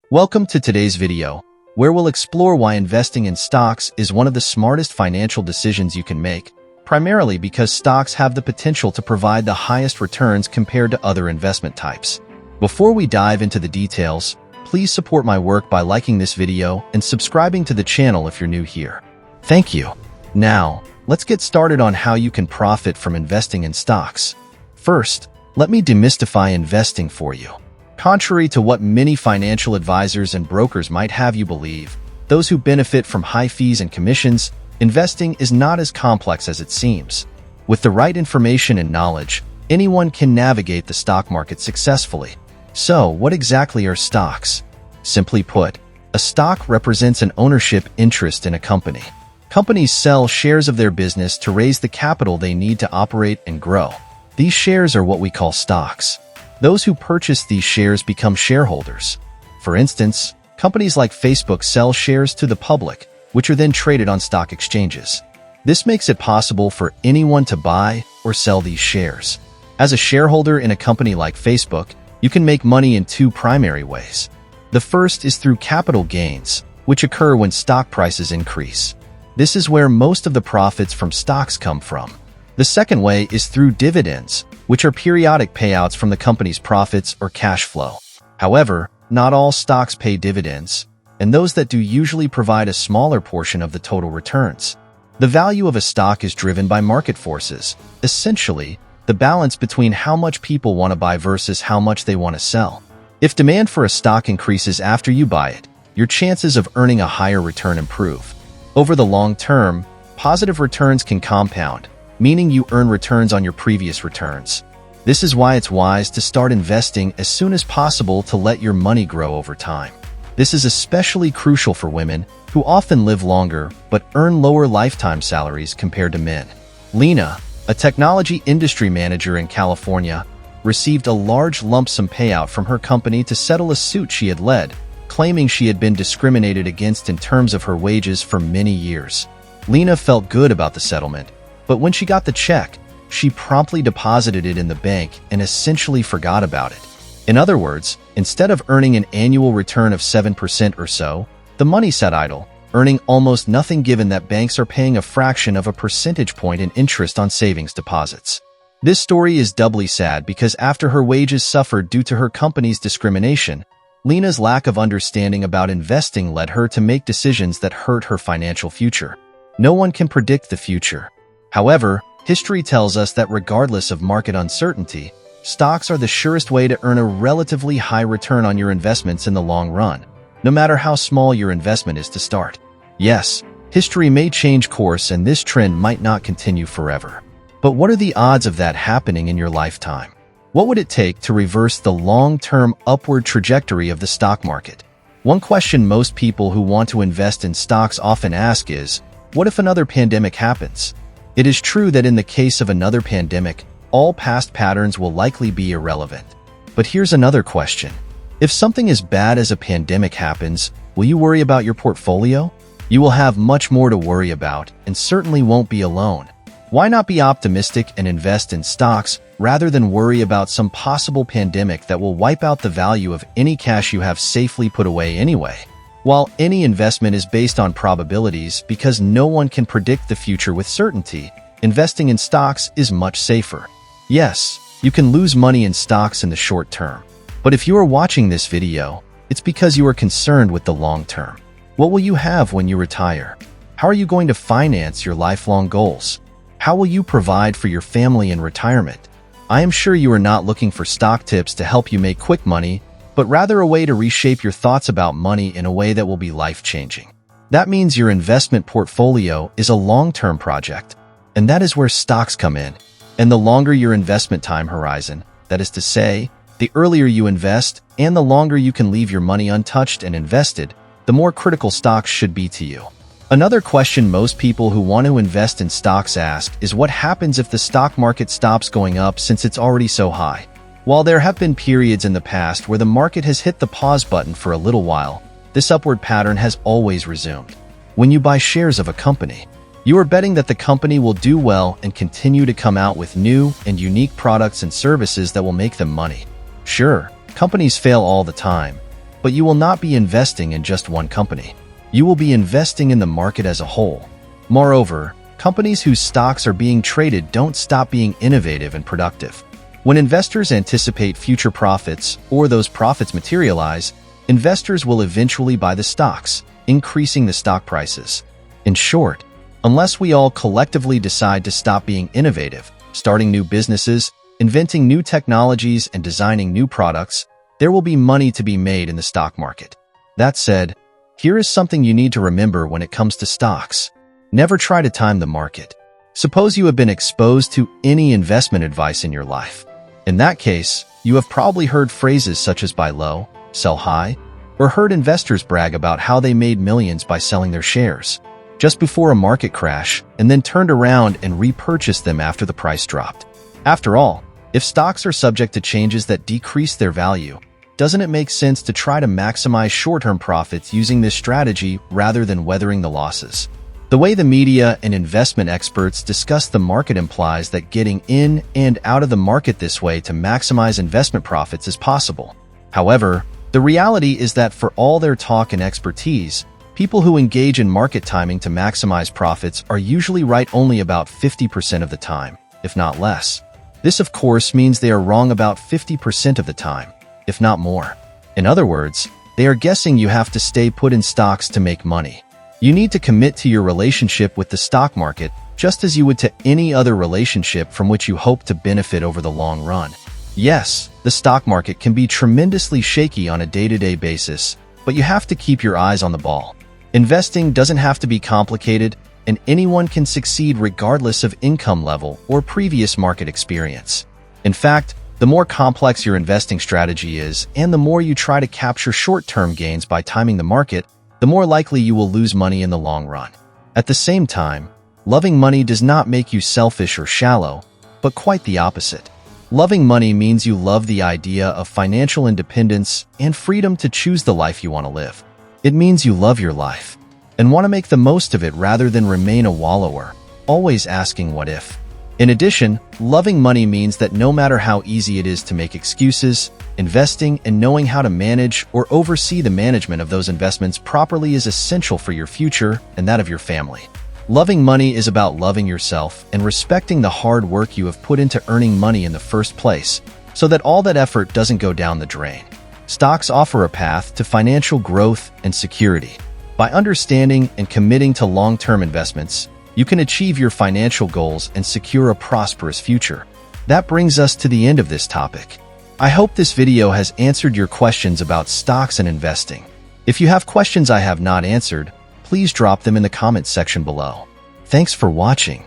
Welcome to today's video, where we'll explore why investing in stocks is one of the smartest financial decisions you can make, primarily because stocks have the potential to provide the highest returns compared to other investment types. Before we dive into the details, please support my work by liking this video and subscribing to the channel if you're new here. Thank you. Now, let's get started on how you can profit from investing in stocks. First, let me demystify investing for you. Contrary to what many financial advisors and brokers might have you believe, those who benefit from high fees and commissions, investing is not as complex as it seems. With the right information and knowledge, anyone can navigate the stock market successfully. So, what exactly are stocks? Simply put, a stock represents an ownership interest in a company. Companies sell shares of their business to raise the capital they need to operate and grow. These shares are what we call stocks. Those who purchase these shares become shareholders. For instance, companies like Facebook sell shares to the public, which are then traded on stock exchanges. This makes it possible for anyone to buy or sell these shares. As a shareholder in a company like Facebook, you can make money in two primary ways. The first is through capital gains, which occur when stock prices increase. This is where most of the profits from stocks come from. The second way is through dividends, which are periodic payouts from the company's profits or cash flow. However, not all stocks pay dividends, and those that do usually provide a smaller portion of the total returns. The value of a stock is driven by market forces, essentially, the balance between how much people want to buy versus how much they want to sell. If demand for a stock increases after you buy it, your chances of earning a higher return improve. Over the long term, positive returns can compound, meaning you earn returns on your previous returns. This is why it's wise to start investing as soon as possible to let your money grow over time. This is especially crucial for women, who often live longer but earn lower lifetime salaries compared to men. Lena, a technology industry manager in California, received a large lump sum payout from her company to settle a suit she had led, claiming she had been discriminated against in terms of her wages for many years. Lena felt good about the settlement, but when she got the check, she promptly deposited it in the bank and essentially forgot about it. In other words, instead of earning an annual return of 7% or so, the money sat idle, earning almost nothing given that banks are paying a fraction of a percentage point in interest on savings deposits. This story is doubly sad because after her wages suffered due to her company's discrimination, Lena's lack of understanding about investing led her to make decisions that hurt her financial future. No one can predict the future. However, history tells us that regardless of market uncertainty, stocks are the surest way to earn a relatively high return on your investments in the long run, no matter how small your investment is to start. Yes, history may change course and this trend might not continue forever. But what are the odds of that happening in your lifetime? What would it take to reverse the long-term upward trajectory of the stock market? One question most people who want to invest in stocks often ask is, what if another pandemic happens? It is true that in the case of another pandemic, all past patterns will likely be irrelevant. But here's another question. If something as bad as a pandemic happens, will you worry about your portfolio? You will have much more to worry about and certainly won't be alone. Why not be optimistic and invest in stocks rather than worry about some possible pandemic that will wipe out the value of any cash you have safely put away anyway? While any investment is based on probabilities because no one can predict the future with certainty, investing in stocks is much safer. Yes, you can lose money in stocks in the short term. But if you are watching this video, it's because you are concerned with the long term. What will you have when you retire? How are you going to finance your lifelong goals? How will you provide for your family in retirement? I am sure you are not looking for stock tips to help you make quick money, but rather a way to reshape your thoughts about money in a way that will be life-changing. That means your investment portfolio is a long-term project, and that is where stocks come in. And the longer your investment time horizon, that is to say, the earlier you invest and the longer you can leave your money untouched and invested, the more critical stocks should be to you. Another question most people who want to invest in stocks ask is what happens if the stock market stops going up since it's already so high? While there have been periods in the past where the market has hit the pause button for a little while, this upward pattern has always resumed. When you buy shares of a company, you are betting that the company will do well and continue to come out with new and unique products and services that will make them money. Sure, companies fail all the time, but you will not be investing in just one company. You will be investing in the market as a whole. Moreover, companies whose stocks are being traded don't stop being innovative and productive. When investors anticipate future profits or those profits materialize, investors will eventually buy the stocks, increasing the stock prices. In short, unless we all collectively decide to stop being innovative, starting new businesses, inventing new technologies, and designing new products, there will be money to be made in the stock market. That said, here is something you need to remember when it comes to stocks. Never try to time the market. Suppose you have been exposed to any investment advice in your life. In that case, you have probably heard phrases such as buy low, sell high, or heard investors brag about how they made millions by selling their shares just before a market crash and then turned around and repurchased them after the price dropped. After all, if stocks are subject to changes that decrease their value, doesn't it make sense to try to maximize short-term profits using this strategy rather than weathering the losses? The way the media and investment experts discuss the market implies that getting in and out of the market this way to maximize investment profits is possible. However, the reality is that for all their talk and expertise, people who engage in market timing to maximize profits are usually right only about 50% of the time, if not less. This, of course, means they are wrong about 50% of the time, if not more. In other words, they are guessing you have to stay put in stocks to make money. You need to commit to your relationship with the stock market just as you would to any other relationship from which you hope to benefit over the long run. Yes, the stock market can be tremendously shaky on a day-to-day basis, but you have to keep your eyes on the ball. Investing doesn't have to be complicated, and anyone can succeed regardless of income level or previous market experience. In fact, the more complex your investing strategy is and the more you try to capture short-term gains by timing the market, the more likely you will lose money in the long run. At the same time, loving money does not make you selfish or shallow, but quite the opposite. Loving money means you love the idea of financial independence and freedom to choose the life you want to live. It means you love your life and want to make the most of it rather than remain a wallower, always asking what if. In addition, loving money means that no matter how easy it is to make excuses, investing and knowing how to manage or oversee the management of those investments properly is essential for your future and that of your family. Loving money is about loving yourself and respecting the hard work you have put into earning money in the first place, so that all that effort doesn't go down the drain. Stocks offer a path to financial growth and security. By understanding and committing to long-term investments, you can achieve your financial goals and secure a prosperous future. That brings us to the end of this topic. I hope this video has answered your questions about stocks and investing. If you have questions I have not answered, please drop them in the comments section below. Thanks for watching.